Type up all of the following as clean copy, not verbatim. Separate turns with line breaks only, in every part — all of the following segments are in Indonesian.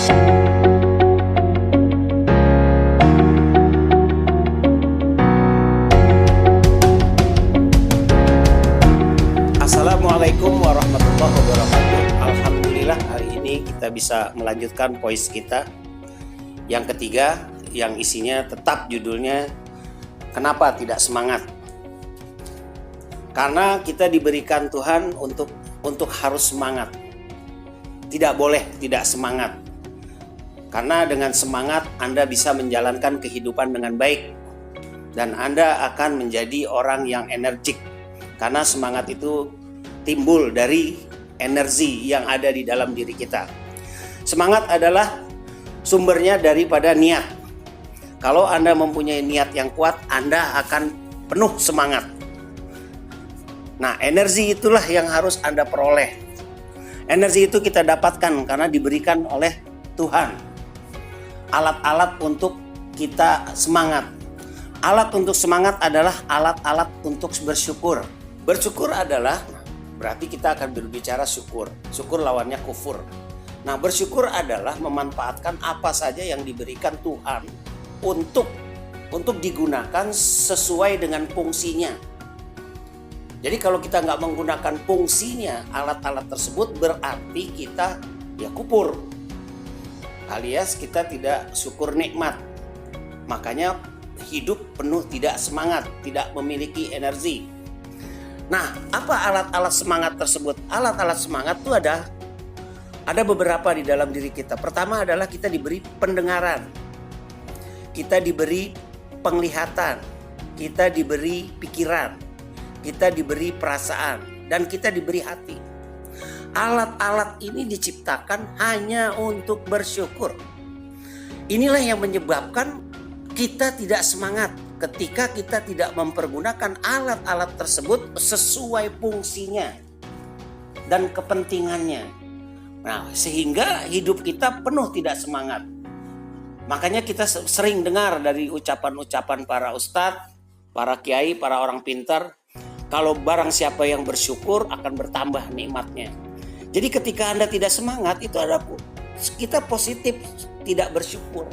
Assalamualaikum warahmatullahi wabarakatuh. Alhamdulillah hari ini kita bisa melanjutkan voice kita yang ketiga, yang isinya tetap judulnya Kenapa Tidak Semangat. Karena kita diberikan Tuhan untuk harus semangat. Tidak boleh tidak semangat. Karena dengan semangat Anda bisa menjalankan kehidupan dengan baik dan Anda akan menjadi orang yang energik. Karena semangat itu timbul dari energi yang ada di dalam diri kita. Semangat adalah sumbernya daripada niat. Kalau Anda mempunyai niat yang kuat, Anda akan penuh semangat. Nah, energi itulah yang harus Anda peroleh. Energi itu kita dapatkan karena diberikan oleh Tuhan. Alat-alat untuk kita semangat. Alat untuk semangat adalah alat-alat untuk bersyukur. Bersyukur adalah berarti kita akan berbicara syukur. Syukur lawannya kufur. Nah, bersyukur adalah memanfaatkan apa saja yang diberikan Tuhan untuk digunakan sesuai dengan fungsinya. Jadi kalau kita nggak menggunakan fungsinya alat-alat tersebut berarti kita ya kufur. Alias kita tidak syukur nikmat. Makanya hidup penuh tidak semangat, tidak memiliki energi. Nah, apa alat-alat semangat tersebut? Alat-alat semangat itu ada beberapa di dalam diri kita. Pertama adalah kita diberi pendengaran. Kita diberi penglihatan. Kita diberi pikiran. Kita diberi perasaan. Dan kita diberi hati. Alat-alat ini diciptakan hanya untuk bersyukur. Inilah yang menyebabkan kita tidak semangat ketika kita tidak mempergunakan alat-alat tersebut sesuai fungsinya dan kepentingannya. Nah, sehingga hidup kita penuh tidak semangat. Makanya kita sering dengar dari ucapan-ucapan para ustadz, para kiai, para orang pintar, kalau barang siapa yang bersyukur akan bertambah nikmatnya. Jadi ketika Anda tidak semangat, itu ada kita positif tidak bersyukur.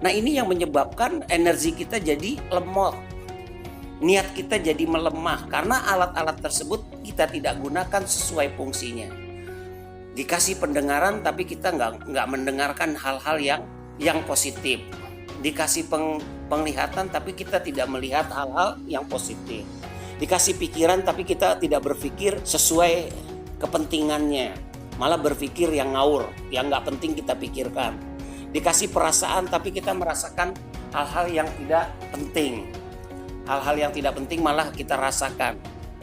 Nah, ini yang menyebabkan energi kita jadi lemot. Niat kita jadi melemah karena alat-alat tersebut kita tidak gunakan sesuai fungsinya. Dikasih pendengaran tapi kita nggak mendengarkan hal-hal yang positif. Dikasih penglihatan tapi kita tidak melihat hal-hal yang positif. Dikasih pikiran tapi kita tidak berpikir sesuai kepentingannya. Malah berpikir yang ngawur, yang nggak penting kita pikirkan. Dikasih perasaan tapi kita merasakan hal-hal yang tidak penting. Hal-hal yang tidak penting malah kita rasakan.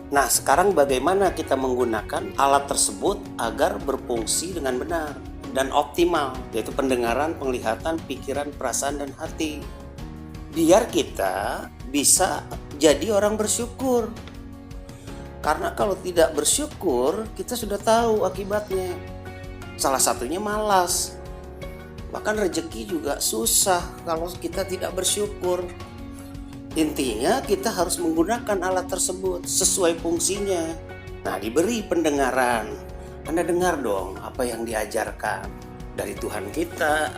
Nah, sekarang bagaimana kita menggunakan alat tersebut agar berfungsi dengan benar dan optimal, yaitu pendengaran, penglihatan, pikiran, perasaan, dan hati. Biar kita bisa jadi orang bersyukur. Karena kalau tidak bersyukur, kita sudah tahu akibatnya. Salah satunya malas. Bahkan rezeki juga susah kalau kita tidak bersyukur. Intinya kita harus menggunakan alat tersebut sesuai fungsinya. Nah, diberi pendengaran. Anda dengar dong apa yang diajarkan dari Tuhan kita,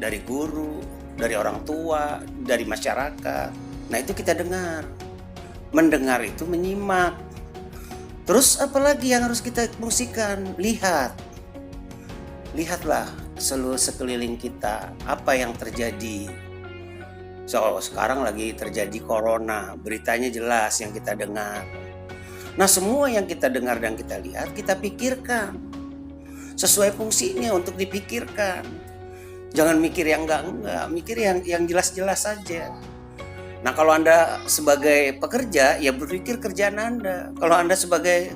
dari guru, dari orang tua, dari masyarakat. Nah, itu kita dengar. Mendengar itu menyimak. Terus apalagi yang harus kita fungsikan? Lihatlah seluruh sekeliling kita, apa yang terjadi. Sekarang lagi terjadi corona, beritanya jelas yang kita dengar. Nah, semua yang kita dengar dan kita lihat, kita pikirkan sesuai fungsinya untuk dipikirkan. Jangan mikir yang enggak, mikir yang jelas-jelas saja. Nah, kalau Anda sebagai pekerja, ya berpikir kerjaan Anda. Kalau Anda sebagai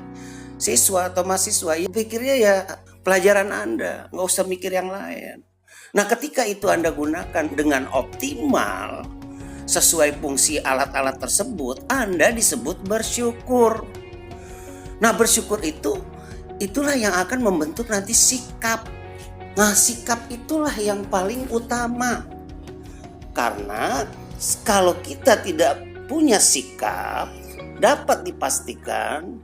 siswa atau mahasiswa, ya pikirnya ya pelajaran Anda, nggak usah mikir yang lain. Nah, ketika itu Anda gunakan dengan optimal sesuai fungsi alat-alat tersebut, Anda disebut bersyukur. Nah, bersyukur itulah yang akan membentuk nanti sikap. Nah, sikap itulah yang paling utama. Karena kalau kita tidak punya sikap, dapat dipastikan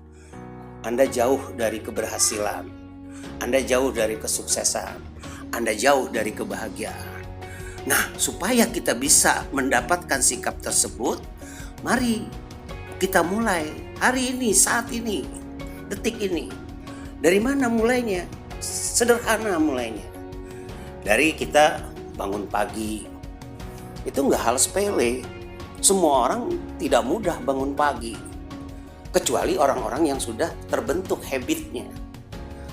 Anda jauh dari keberhasilan. Anda jauh dari kesuksesan. Anda jauh dari kebahagiaan. Nah, supaya kita bisa mendapatkan sikap tersebut, mari kita mulai hari ini, saat ini, detik ini. Dari mana mulainya? Sederhana mulainya. Dari kita bangun pagi. Itu nggak hal sepele. Semua orang tidak mudah bangun pagi. Kecuali orang-orang yang sudah terbentuk habitnya.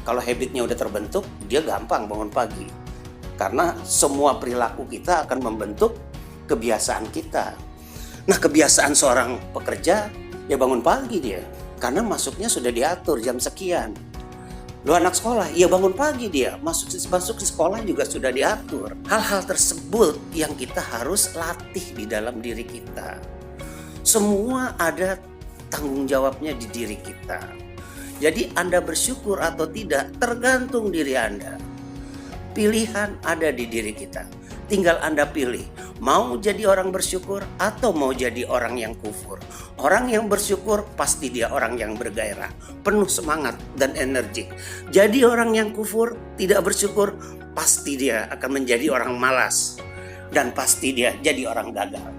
Kalau habitnya udah terbentuk, dia gampang bangun pagi. Karena semua perilaku kita akan membentuk kebiasaan kita. Nah, kebiasaan seorang pekerja, ya bangun pagi dia. Karena masuknya sudah diatur jam sekian. Lu anak sekolah, ya bangun pagi dia. Masuk ke sekolah juga sudah diatur. Hal-hal tersebut yang kita harus latih di dalam diri kita. Semua ada tanggung jawabnya di diri kita. Jadi Anda bersyukur atau tidak tergantung diri Anda. Pilihan ada di diri kita. Tinggal Anda pilih, mau jadi orang bersyukur atau mau jadi orang yang kufur. Orang yang bersyukur pasti dia orang yang bergairah, penuh semangat dan energi. Jadi orang yang kufur, tidak bersyukur, pasti dia akan menjadi orang malas. Dan pasti dia jadi orang gagal.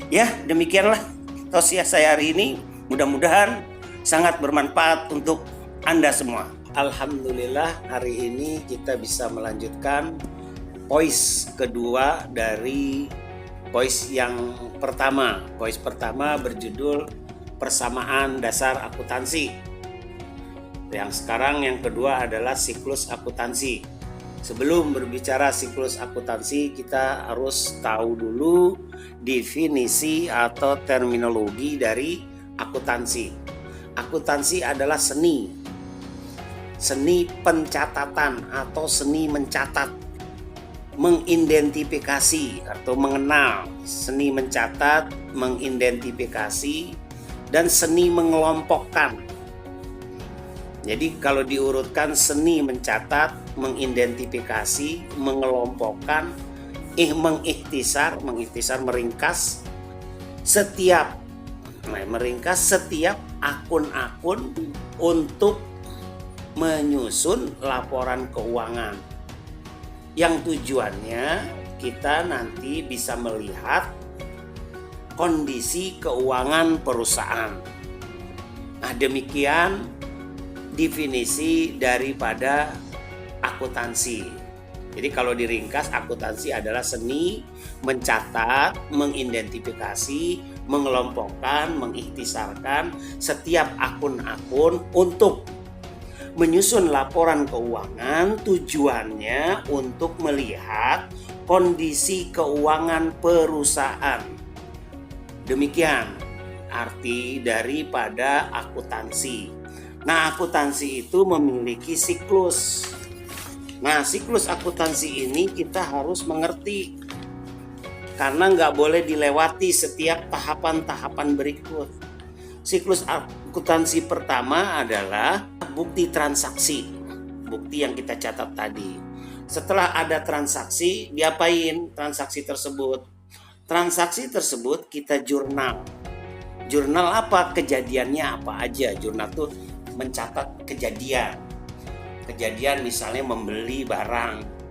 Ya, demikianlah tausiah saya hari ini. Mudah-mudahan sangat bermanfaat untuk Anda semua. Alhamdulillah hari ini kita bisa melanjutkan voice kedua dari voice yang pertama. Voice pertama berjudul Persamaan Dasar Akuntansi. Yang sekarang yang kedua adalah siklus akuntansi. Sebelum berbicara siklus akuntansi, kita harus tahu dulu definisi atau terminologi dari akuntansi. Akuntansi adalah seni pencatatan atau seni mencatat, mengidentifikasi atau mengenal, seni mencatat, mengidentifikasi, dan seni mengelompokkan. Jadi kalau diurutkan seni mencatat, mengidentifikasi, mengelompokkan, mengikhtisar meringkas setiap akun-akun untuk menyusun laporan keuangan. Yang tujuannya kita nanti bisa melihat kondisi keuangan perusahaan. Nah, demikian definisi daripada akuntansi. Jadi kalau diringkas, akuntansi adalah seni mencatat, mengidentifikasi, mengelompokkan, mengikhtisarkan setiap akun-akun untuk menyusun laporan keuangan. Tujuannya untuk melihat kondisi keuangan perusahaan. Demikian arti daripada akuntansi. Nah, akuntansi itu memiliki siklus. Nah, siklus akuntansi ini kita harus mengerti. Karena nggak boleh dilewati setiap tahapan-tahapan berikut. Siklus akuntansi pertama adalah bukti transaksi. Bukti yang kita catat tadi. Setelah ada transaksi, diapain transaksi tersebut? Transaksi tersebut kita jurnal. Jurnal apa? Kejadiannya apa aja. Jurnal itu mencatat kejadian. Kejadian misalnya membeli barang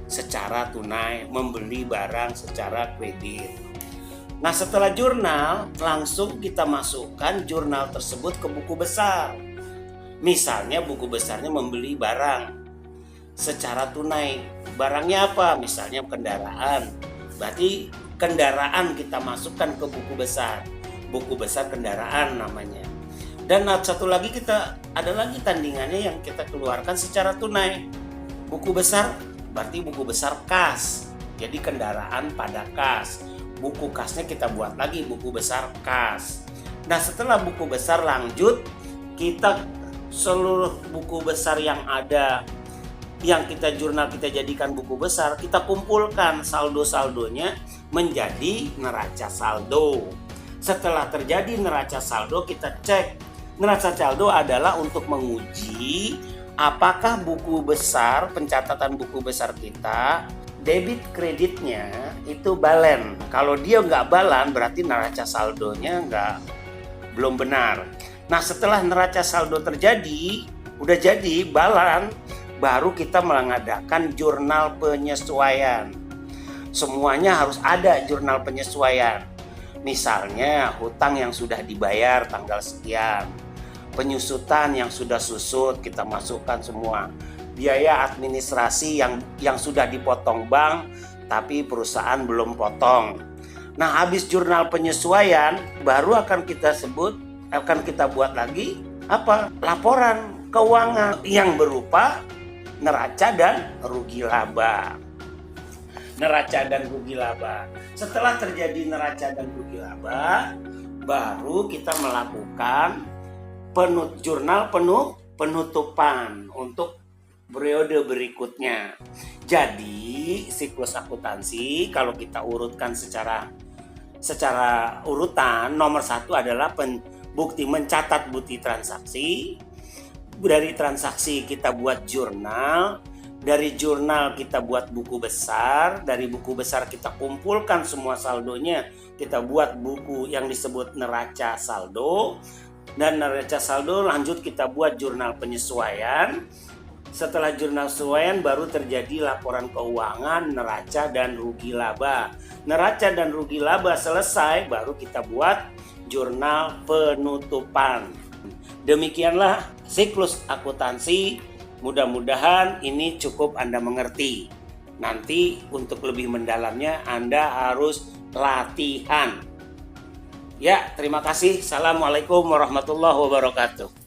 secara tunai, membeli barang secara kredit. Nah, setelah jurnal, langsung kita masukkan jurnal tersebut ke buku besar. Misalnya buku besarnya membeli barang secara tunai. Barangnya apa? Misalnya kendaraan. Berarti kendaraan kita masukkan ke buku besar. Buku besar kendaraan namanya. Dan satu lagi ada lagi tandingannya yang kita keluarkan secara tunai. Buku besar berarti buku besar kas. Jadi kendaraan pada kas. Buku kasnya kita buat lagi buku besar kas. Nah, setelah buku besar lanjut, kita seluruh buku besar yang ada yang kita jurnal, kita jadikan buku besar, kita kumpulkan saldo-saldonya menjadi neraca saldo. Setelah terjadi neraca saldo, kita cek. Neraca saldo adalah untuk menguji apakah buku besar, pencatatan buku besar kita, debit kreditnya itu balen. Kalau dia nggak balen, berarti neraca saldonya belum benar. Nah, setelah neraca saldo terjadi, udah jadi balen, baru kita mengadakan jurnal penyesuaian. Semuanya harus ada jurnal penyesuaian. Misalnya hutang yang sudah dibayar tanggal sekian, penyusutan yang sudah susut kita masukkan semua, biaya administrasi yang sudah dipotong bank tapi perusahaan belum potong. Nah, habis jurnal penyesuaian baru akan kita buat lagi apa? Laporan keuangan yang berupa neraca dan rugi laba. Neraca dan rugi laba. Setelah terjadi neraca dan rugi laba, baru kita melakukan jurnal penutupan untuk periode berikutnya. Jadi siklus akuntansi kalau kita urutkan secara urutan, nomor 1 adalah mencatat bukti transaksi. Dari transaksi kita buat jurnal. Dari jurnal kita buat buku besar, dari buku besar kita kumpulkan semua saldonya, kita buat buku yang disebut neraca saldo, dan neraca saldo lanjut kita buat jurnal penyesuaian. Setelah jurnal penyesuaian baru terjadi laporan keuangan, neraca dan rugi laba. Neraca dan rugi laba selesai, baru kita buat jurnal penutupan. Demikianlah siklus akuntansi. Mudah-mudahan ini cukup Anda mengerti. Nanti untuk lebih mendalamnya Anda harus latihan. Ya, terima kasih. Assalamualaikum warahmatullahi wabarakatuh.